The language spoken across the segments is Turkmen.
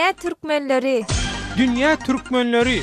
Dünya Türkmenleri. Dünya Türkmenleri.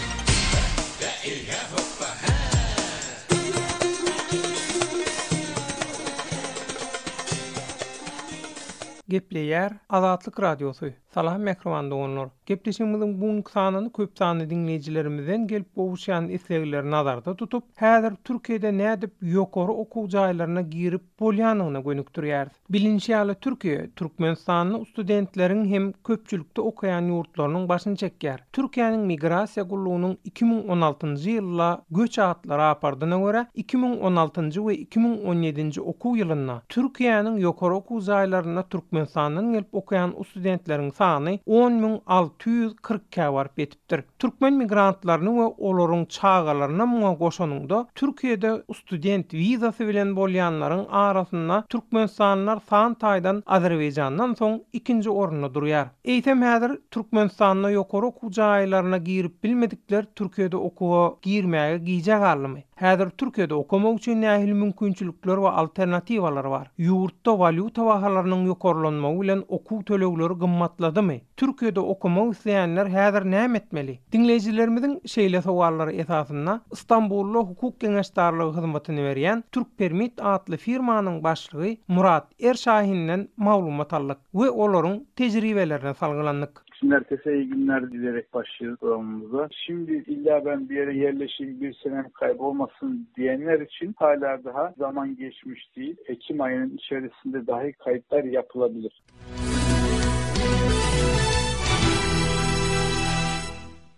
Gepleyer Azatlyk Radiosu. Salam mekrowanda olanlar. Gepleşigimiziň buňky sanyny köp sanly dinleýijilerimizden gelip bowuşan isleglerini nazarda tutup, häzir Türkiýede nädip ýokary okuw jaýlaryna girip bolýanyna gönükdirýär. Bilinçli Türkiýe, Türkmenistanyň studentleriň hem köpçülükde okuyan ýurtlarynyň başyny çekýär. Türkiýanyň migrasiýa gullugynyň 2016-njy ýylda göç atlary apardyna görä 2016-njy we 2017-nji okuw ýylyna Türkiýanyň ýokary okuw jaýlaryna Türkmenistanyň gelip okuyan studentleriň sany 10.640 barp etipdir. Türkmen migrantlaryny we olaryň çağalaryna muňa goşanyňda Türkiýede student wizasy bilen bolýanlaryň arasynda Türkmenistanlylar san taýdan Azerbaýjandan soň ikinji orunda durýar. Eýsem häzir Türkmenistanyň ýokary okuw jaýlaryna girip bilmedikler Türkiýede okuwa girmäge giýjek almy. Häzir Türkiýede okumak üçin nähili mümkinçilikler we alternatiwalar bar. Ýurtda valyuta bahalarynyň ýokarlanmagy bilen okuw tölegleri gymmatladymy? Türkiýede okumak isleýänler häzir näme etmeli? Dinleýijilerimiziň şeýle sowallary esasynda Istanbulda hukuk geňeşdarlygy hyzmatyny berýän Türk Permit adly firmanyň başlygy Murat Erşahinden maglumat aldyk we olaryň tejribelerine salgylandyk. Herkese iyi günler dileyerek başlıyoruz programımıza. Şimdi illa ben bir yere yerleşeyim, bir senem kaybolmasın diyenler için hala daha zaman geçmiş değil. Ekim ayının içerisinde dahi kayıtlar yapılabilir.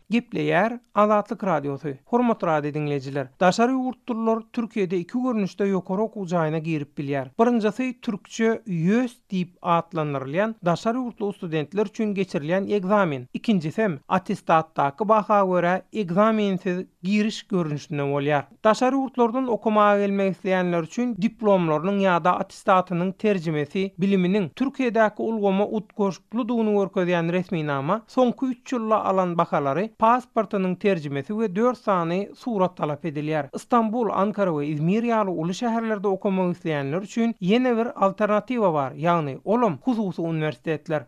Gepleyer Azatlyk Radiosu. Hormatly radio dinleyijiler, daşary ýurtdurlar Türkiýede iki görnüşde ýokary okuw jaýyna girip bilýär. Birinjisi türkçe ýöz diýip atlandyrylýan daşary ýurtly studentler üçin geçirilýän egzamin. İkincisi attestatdaky baha görä egzaminsiz giriş görnüşinden bolýar. Daşary ýurtlardan okumaga gelmek isleýänler üçin diplomlarynyň ýa-da attestatynyň terjimesi, biliminiň Türkiýedäki ulgama utgoşukludygyny görkezýän resminama, soňky 3 ýylda alan bahalary, pasportynyň terjimesi we 4 sany surat talap edilýär. Istanbul, Ankara we İzmir ýaly uly şäherlerde okumak isleýänler üçin ýene bir alternatiwa bar, ýagny olam hususy universitetler.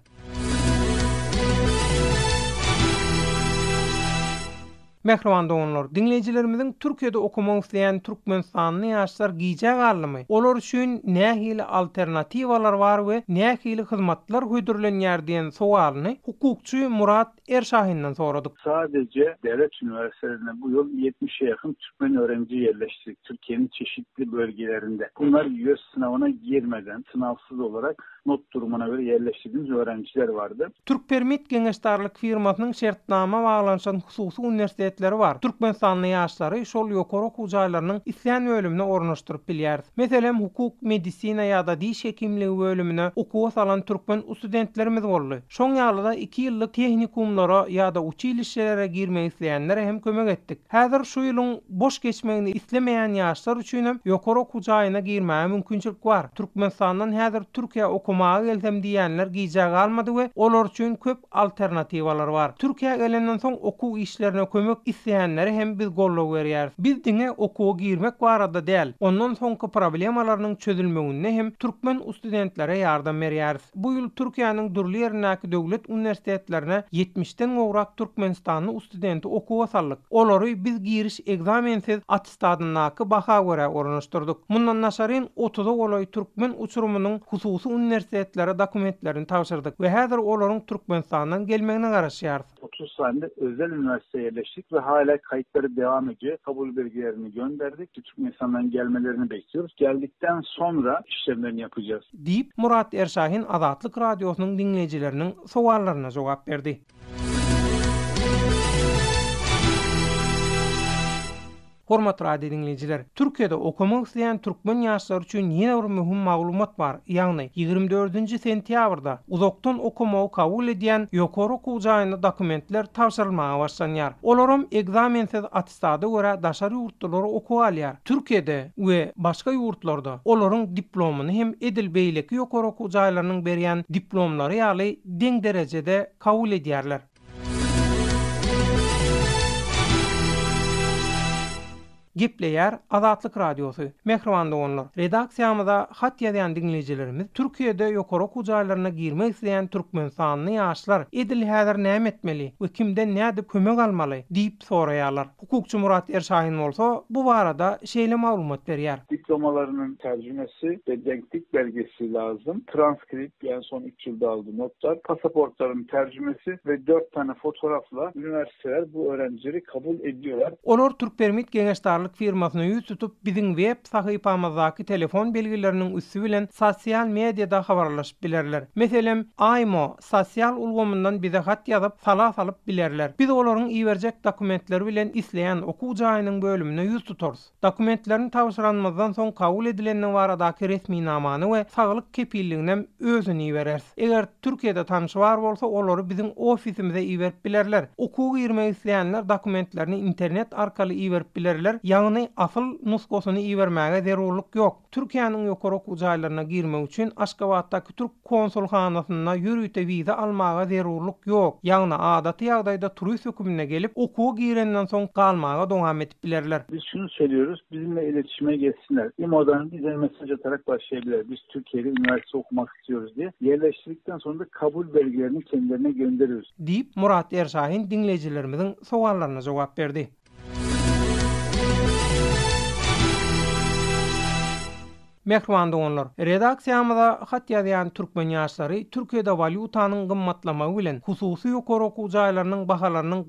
Mehrwan doganlar, dinleýijilerimiziň Türkiýede okumak isleýän Türkmenistanly ýaşlar giýjek almy? Olar üçin nähili alternatiwalar bar we nähili hyzmatlar höýdürilenýär diýen sowalyny hukukçy Murat Erşahinden soradyk. Sadece devlet üniversitelerine bu yıl 70'e yakın Türkmen öğrenci yerleştirdik Türkiye'nin çeşitli bölgelerinde. Bunlar YÖS sınavına girmeden sınavsız olarak not durumuna göre yerleştirdiğimiz öğrenciler vardı. Türk Permit geňeşdarlyk firmasynyň şertnama baglanşan hususy universitetleri var. Türkmenistanly ýaşlary şol ýokary okuw jaýlarynyň isleýän bölümine ornaşdyryp bilýär. Meselem hukuk, medisina ýa-da diş hekimligi bölümine okuwa salan türkmen studentlerimiz boldy. Şoň ýalyda 2 ýyllyk tehnikumlara ýa-da uçilişlere girmek isleýänlere hem kömek etdik. Häzir şu ýylyň boş geçmegini islemeýän ýaşlar üçin hem ýokary okuw jaýyna girmäge mümkinçilik bar. Türkmenistandan häzir Türkiýe okumaga gelsem diýenler giýjek almady we olar üçin köp alternatiwalar bar. Türkiýe gelenden soň okuw işlerine kömek isleýänlere hem biz gollap berýär. Biz diňe okuwa girmek barada däl. Ondan soňky problemalarynyň çözülmegine hem türkmen studentlere ýardam berýär. Bu ýyl Türkiýanyň durly ýerindäki döwlet universitetlerine 70-den gowrak Türkmenistanly studenti okuwa sallyk. Olary biz giriş egzaminsiz attestatadynaky baha görä ornaşdyrdyk. Mundan naşaryn 30 golay türkmen uçurumynyň hususy universitetlere dokumentlerini tapşyrdyk we häzir olaryň Türkmenistandan gelmegine garaşýar. 30 tane özel üniversiteye yerleştik ve hala kayıtları devam ediyor. Kabul belgelerini gönderdik. Türkmenistan'dan gelmelerini bekliyoruz. Geldikten sonra işlemlerini yapacağız. Deyip Murat Erşahin Azatlyk Radiosynyň dinleýijileriniň sowallaryna jogap berdi. Hormatly radio dinleyijiler, Türkiýede okumak isleýän türkmen ýaşlar üçin ýene bir mühim maglumat bar. Ýagny 24-nji sentýabrda uzakdan okumagy kabul edýän ýokary okuw jaýyna dokumentler tapşyrylmaga başlanýar. Olaram egzaminsiz attestada görä daşary ýurtlara okuw alýar. Türkiýede we başga ýurtlarda olaryň diplomyny hem edil beýleki ýokary okuw jaýlarynyň berýän diplomlary ýaly deň derejede kabul edýärler. Gepleýär Azatlyk Radiosu. Mehriban doganlar, redaksiyamyza hat ýazan dinleýijilerimiz Türkiýede ýokary okuw jaýlaryna girmek isleýän türkmen sanly ýaşlar edil häzir näme etmeli we kimden näde kömek almaly diýip soraýarlar. Hukukçy Murat Erşahin bolsa bu barada şeýle maglumat berýär. Diplomalarının tercümesi ve denklik belgesi lazım. Transkript, yani son 3 yılda aldığı notlar, pasaportların tercümesi ve 4 tane fotoğrafla üniversiteler bu öğrencileri kabul ediyorlar. Olar Türkpermit Geňeşdarlyk firmasyna ýüz tutup biziň web sahypamyzdaky telefon belgileriniň üstü bilen sosial mediada habarlaşyp bilerler. Meselem Aymo sosial ulgamyndan bize hat ýazyp sala salyp bilerler. Biz olaryň iýerjek dokumentleri bilen isleýän okuw jaýynyň bölümine ýüz tutarys. Dokumentlerini tawşyranmazdan soň kabul edilenden baradaky resmi namany we saglyk kepilliginem özüni iýerers. Eger Türkiýede tanysy bar bolsa olary biziň ofisimize iýerip bilerler. Okuw girmek isleýänler dokumentlerini internet arkaly iýerip bilerler. Ýagny asyl nuskasyny iýermäge zerurlyk ýok. Türkiýanyň ýokary okuw jaýlaryna girmek üçin Aşgabatdaky Türk konsulhanasyna ýürüýte wiza almaga zerurlyk ýok. Ýagny adaty ýagdaýda turist hökümine gelip okuw girenden soň galmaga dowam etip bilerler. Biz şunu söylüyoruz, bizimle iletişime geçsinler. İMO'dan bize mesaj atarak başlayabilir. Biz Türkiye'de üniversite okumak istiyoruz diye. Yerleştirdikten sonra da kabul belgelerini kendilerine gönderiyoruz. Deyip Murat Erşahin dinleyijilerimizin sowallaryna jogap berdi. Mehriban doganlar, redaksiyamyza hat ýazýan türkmen ýaşlary Türkiýede valyutanyň gymmatlamagy bilen hususy ýokary okuw jaýlarynyň bahalarynyň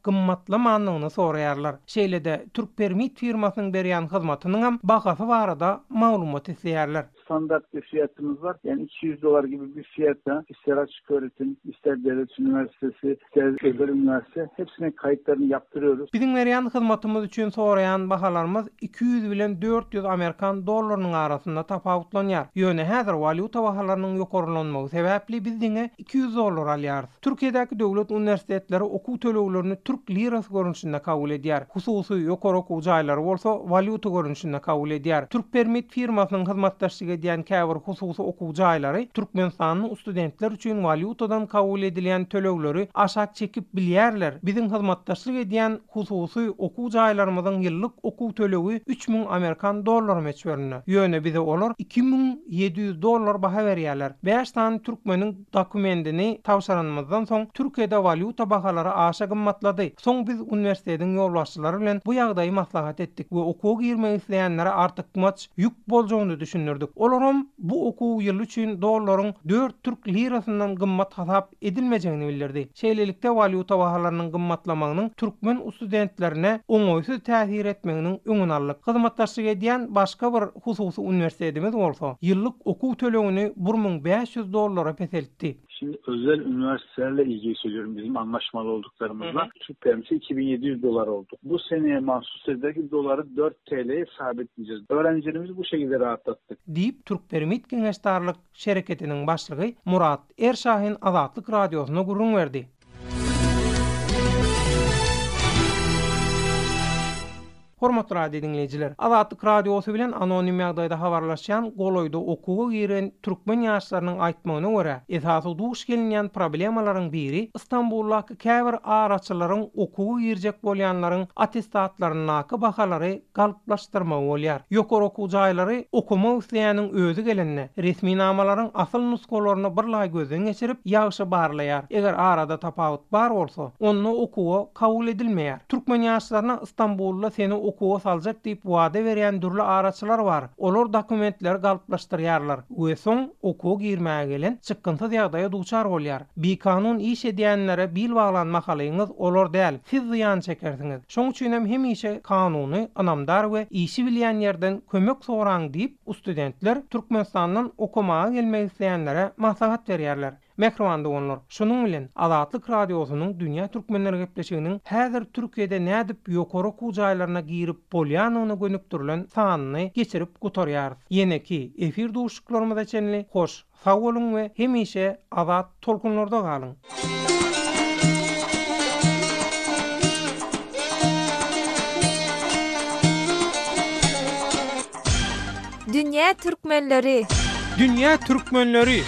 gymmatlamanyny soraýarlar. Şeýle-de Türkpermit firmasynyň berýän hyzmatynyň hem bahasy barada maglumat isleýärler. Standart bir fiyatımız var. Yani $200 gibi bir fiyata ister açık öğretim, ister devlet üniversitesi, ister özel üniversite hepsine kayıtlarını yaptırıyoruz. Bizim berýän hyzmatymyz üçin soraýan bahalarymız 200 bilen 400 Amerikan dollarynyň arasynda tapawutlanýar. Ýöne häzir valyuta bahalarynyň ýokarylanmagy sebäpli biz diňe $200 alýarys. Türkiýedäki döwlet universitetleri okuw töleglerini türk lirasy görünüşinde kabul edýär. Hususy ýokary okuw jaýlary bolsa valyuta görünüşinde kabul edýär. Türkpermit firmasynyň hyzmatdaşlygy edýän käbir hususy okuw jaýlary Türkmenistanyň studentler üçin valyutadan kabul edilýän tölegleri aşak çekip bilýärler. Biziň hyzmatdaşlyk edýän hususy okuw jaýlarymyzyň ýyllyk okuw tölegi 3000 Amerikan dollary meçberine. Ýöne bize olar $2700 baha berýärler. 5 tane türkmeniň dokumentini tawşyranmazdan soň Türkiýede valyuta bahalary aşa gymmatlady. Soň biz universitetiň ýolbaşçylary bilen bu ýagdaýy maslahat etdik we okuw girmek isleýänlere artyk maç ýük boljagyny düşünürdik. Olaram bu okuw ýyly üçin dollaryň 4 türk lirasyndan gymmat hasap edilmejegini bildirdi. Şeýlelikde valyuta bahalarynyň gymmatlamagynyň türkmen studentlerine oňoýsuz täsir etmeginiň öňüni aldyk. Hyzmatdaşlyk edýän başga bir hususy universitetimiz bolsa ýyllyk okuw tölegini $1500 peseltdi. Şimdi özel üniversitelerle ilgili söylüyorum, bizim anlaşmalı olduklarımızla. Türkpermisi $2700 oldu. Bu seneye mahsus edeki doları 4 TL'ye sabitleyeceğiz. Öğrencilerimizi bu şekilde rahatlattık. Deyip Türkpermit Geňeşdarlyk şereketiniň başlygy Murat Erşahin Azatlyk Radiosyna gurrun berdi. Hormatly radio dinleyijiler, Azatlyk Radiosy bilen anonim ýagdaýda habarlaşýan goloýda okuwga giren türkmen ýaşlarynyň aýtmagyna görä, esasy duş gelinýän problemalaryň biri Istanbuldaky käbir araçylaryň okuwga girjek bolýanlaryň attestatlarynyň bahalary galyplaşdyrmagy bolýar. Ýokary okuw jaýlary okumak isleýäniň özü gelenine resmi namalaryň asyl nuskalaryny birlaý gözden geçirip ýagşy barlaýar. Eger arada tapawut bar bolsa, onu okuwa kabul edilmeýär. Türkmen ýaşlaryna Istanbulda seni okuwa saljak diýip wada berýän dürli araçylar bar. Olar dokumentleri galyplaşdyrýarlar. We soň okuwa girmäge gelen çykynty ýagdaýa duçar bolýar. Bikanun iş edýänlere bil baglanmak halyňyz olar däl. Siz ziýan çekersiňiz. Şoň üçin hem hemişe kanuny, anamdar we işi bilýän ýerden kömek soraň diýip studentler Türkmenistanyň okumaga gelmek isleýänlere maslahat berýärler. Mehriban doganlar, şunun bilen Azatlyk Radiosynyň dünýä türkmenleri gepleşiginiň häzir Türkiýede nädip ýokary okuw jaýlaryna girip bolýanyny gönüktirilen sanyny geçirip gutarýar. Ýene-ki efir duşuklarymyza çenli hoş, sag bolun we hemişe azat tolkunlarda galyň. Dünya Türkmenleri. Dünya Türkmenleri.